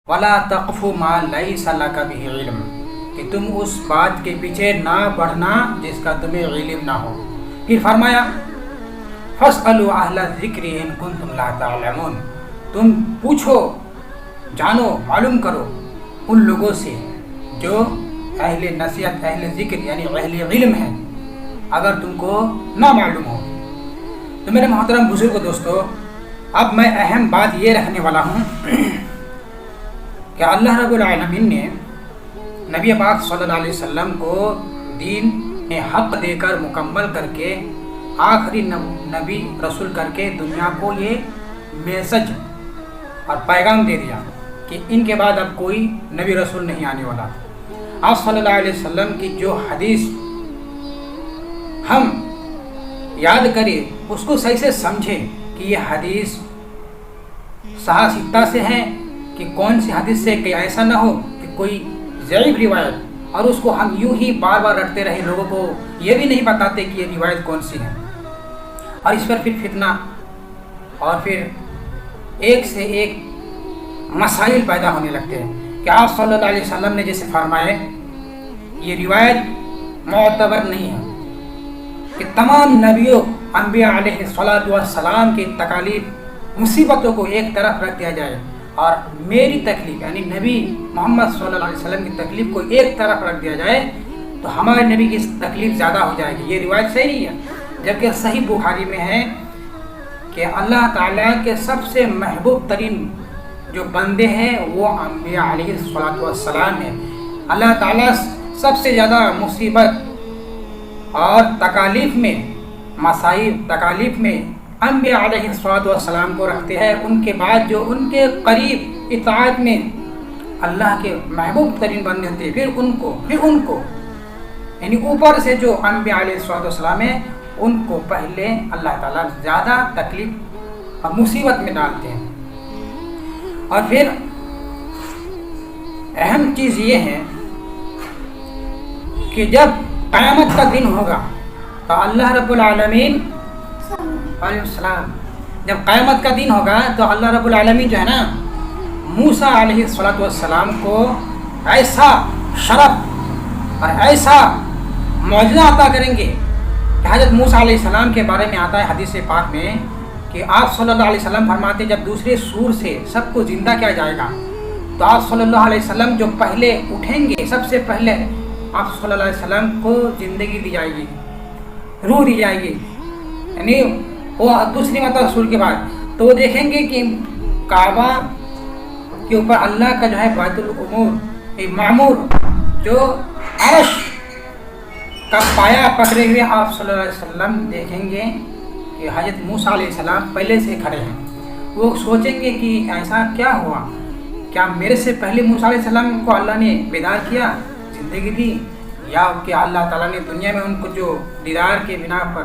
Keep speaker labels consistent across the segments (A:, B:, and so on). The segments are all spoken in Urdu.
A: ولا تقف ما لیس لک بہ علم، کہ تم اس بات کے پیچھے نہ بڑھنا جس کا تمہیں علم نہ ہو۔ پھر فرمایا فاسألوا اہل الذکر ان کنتم لا تعلمون، تم پوچھو، جانو، معلوم کرو ان لوگوں سے جو اہل نصیحت، اہل ذکر یعنی اہل علم ہے، اگر تم کو نہ معلوم ہو۔ تو میرے محترم بزرگ دوستو، اب میں اہم بات یہ رکھنے والا ہوں کہ اللہ رب العالمین نے نبی پاک صلی اللہ علیہ وسلم کو دین حق دے کر مکمل کر کے آخری نبی رسول کر کے دنیا کو یہ میسج اور پیغام دے دیا کہ ان کے بعد اب کوئی نبی رسول نہیں آنے والا۔ آپ صلی اللہ علیہ وسلم کی جو حدیث ہم یاد کریں، اس کو صحیح سے سمجھیں کہ یہ حدیث صحیح ستہ سے ہے کہ کون سی حدیث سے، کہ ایسا نہ ہو کہ کوئی ضعیف روایت اور اس کو ہم یوں ہی بار بار رٹتے رہے، لوگوں کو یہ بھی نہیں بتاتے کہ یہ روایت کون سی ہے، اور اس پر پھر فتنہ اور پھر ایک سے ایک مسائل پیدا ہونے لگتے ہیں کہ آپ صلی اللہ علیہ وسلم نے جیسے فرمائے یہ روایت معتبر نہیں ہے کہ تمام نبیوں انبیاء علیہ السلام کی تکالیف مصیبتوں کو ایک طرف رکھ دیا جائے اور میری تکلیف یعنی نبی محمد صلی اللہ علیہ وسلم کی تکلیف کو ایک طرف رکھ دیا جائے تو ہمارے نبی کی تکلیف زیادہ ہو جائے گی۔ یہ روایت صحیح نہیں ہے، جبکہ صحیح بخاری میں ہے کہ اللہ تعالیٰ کے سب سے محبوب ترین جو بندے ہیں وہ انبیاء علیہ السلام ہیں۔ اللہ تعالیٰ سب سے زیادہ مصیبت اور تکالیف میں، مصائب تکالیف میں انبیاء علیہ السلام کو رکھتے ہیں، ان کے بعد جو ان کے قریب اطاعت میں اللہ کے محبوب ترین بندے ہوتے ہیں، پھر ان کو یعنی اوپر سے جو انبیاء علیہ السلام ہیں ان کو پہلے اللہ تعالیٰ زیادہ تکلیف اور مصیبت میں ڈالتے ہیں۔ اور پھر اہم چیز یہ ہے کہ جب قیامت کا دن ہوگا تو اللہ رب العالمین علیہ السلام، جب قیامت کا دن ہوگا تو اللہ رب العالمین جو ہے نا موسیٰ علیہ السلام کو ایسا شرف اور ایسا معجزہ عطا کریں گے کہ حضرت موسیٰ علیہ السلام کے بارے میں آتا ہے حدیث پاک میں کہ آپ صلی اللہ علیہ وسلم فرماتے جب دوسرے سور سے سب کو زندہ کیا جائے گا تو آپ صلی اللہ علیہ وسلم جو پہلے اٹھیں گے، سب سے پہلے آپ صلی اللہ علیہ وسلم کو زندگی دی جائے گی، روح دی جائے گی، یعنی وہ دوسری مرتبہ رسول کے بعد تو وہ دیکھیں گے کہ کعبہ کے اوپر اللہ کا جو ہے بیت العمور معمور جو عرش کا پایا پکڑے ہوئے آپ صلی اللہ علیہ وسلم دیکھیں گے کہ حضرت موسیٰ علیہ السلام پہلے سے کھڑے ہیں۔ وہ سوچیں گے کہ ایسا کیا ہوا، کیا میرے سے پہلے موسیٰ علیہ السلام کو اللہ نے بیدار کیا، زندگی دی، یا کہ اللہ تعالیٰ نے دنیا میں ان کو جو دیدار کے بنا پر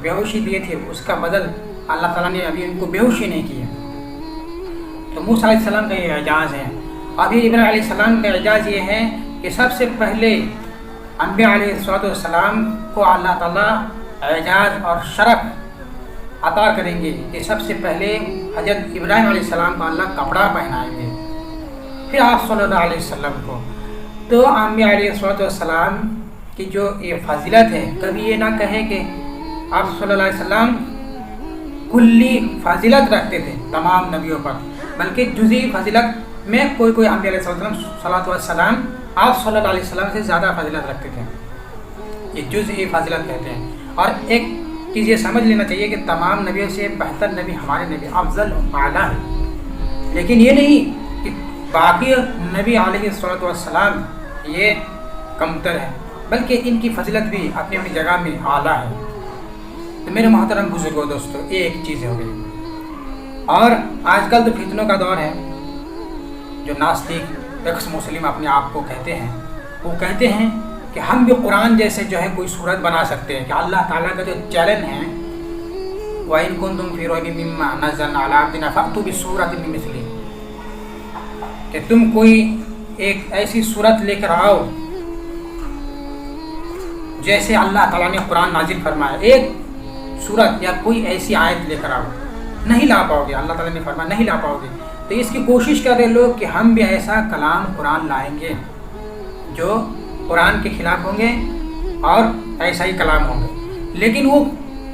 A: بے ہوشی دیے تھے اس کا بدل اللہ تعالیٰ نے ابھی ان کو بے ہوشی نہیں کیا۔ تو موسیٰ علیہ السلام کا یہ اعجاز ہے۔ ابھی ابراہیم علیہ السلام کا اعجاز یہ ہے کہ سب سے پہلے انبیاء علیہ السلام کو اللہ تعالیٰ اعجاز اور شرف عطا کریں گے کہ سب سے پہلے حضرت ابراہیم علیہ السلام کو اللہ کپڑا پہنائیں گے، پھر آپ صلی اللہ علیہ وسلم کو۔ تو انبیاء علیہ السلام کی جو یہ فضیلت ہے، کبھی یہ نہ کہے کہ آپ صلی اللہ علیہ وسلم کلی فضیلت رکھتے تھے تمام نبیوں پر، بلکہ جزئی فضیلت میں کوئی انبیاء علیہ السلام آپ صلی اللہ علیہ وسلم سے زیادہ فضیلت رکھتے تھے، یہ جزئی فضیلت کہتے ہیں۔ اور ایک چیز یہ سمجھ لینا چاہیے کہ تمام نبیوں سے بہتر نبی ہمارے نبی افضل و اعلیٰ ہے، لیکن یہ نہیں کہ باقی نبی علیہ السلام یہ کمتر ہے، بلکہ ان کی فضیلت بھی اپنی اپنی جگہ میں اعلیٰ ہے۔ تو میرے محترم بزرگوں دوستو، یہ ایک چیز ہو گئی۔ اور آج کل تو فتنوں کا دور ہے، جو ناستک ایکس مسلم اپنے آپ کو کہتے ہیں، وہ کہتے ہیں کہ ہم بھی قرآن جیسے جو ہے کوئی صورت بنا سکتے ہیں، کہ اللہ تعالیٰ کا جو چیلنج ہے وَإِن كُنتُمْ فِي رَيْبٍ مِّمَّا نَزَّلْنَا عَلَىٰ عَبْدِنَا فَأْتُوا بِسُورَةٍ مِّن مِّثْلِهِ، کہ تم کوئی ایک ایسی صورت لے کر آؤ جیسے اللہ تعالیٰ نے قرآن نازل فرمایا، ایک صورت یا کوئی ایسی آیت لے کر آؤ۔ نہیں لا پاؤ گے، اللہ تعالیٰ نے فرمایا نہیں لا پاؤ گے، تو اس کی کوشش کر رہے لوگ کہ ہم بھی ایسا کلام قرآن لائیں گے جو قرآن کے خلاف ہوں گے اور ایسا ہی کلام ہوں گے، لیکن وہ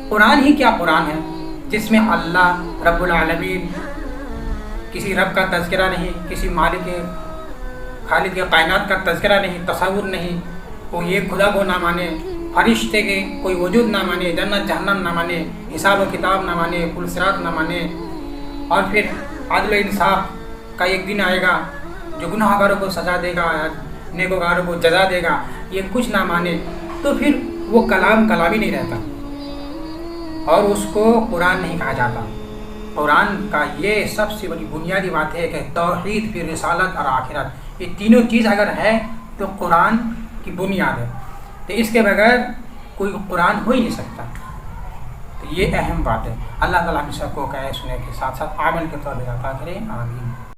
A: قرآن ہی کیا قرآن ہے جس میں اللہ رب العالمین کسی رب کا تذکرہ نہیں، کسی مالک خالق کائنات کا تذکرہ نہیں، تصور نہیں، کوئی ایک خدا کو نہ مانے، فرشتے کے کوئی وجود نہ مانے، جنت جہنم نہ مانے، حساب و کتاب نہ مانے، پل صراط نہ مانے، اور پھر عدل و انصاف کا ایک دن آئے گا جو گناہ گاروں کو سزا دے گا، نیکوکاروں کو جزا دے گا، یہ کچھ نہ مانے تو پھر وہ کلام ہی نہیں رہتا اور اس کو قرآن نہیں کہا جاتا۔ قرآن کا یہ سب سے بڑی بنیادی بات ہے کہ توحید، پھر رسالت اور آخرت، یہ تینوں چیز اگر ہے تو قرآن کی بنیاد ہے، تو اس کے بغیر کوئی قرآن ہو ہی نہیں سکتا۔ تو یہ اہم بات ہے۔ اللہ تعالیٰ ہم سب کو کہے سنے کے ساتھ ساتھ عمل کے طور پر عطا کرے، آمین۔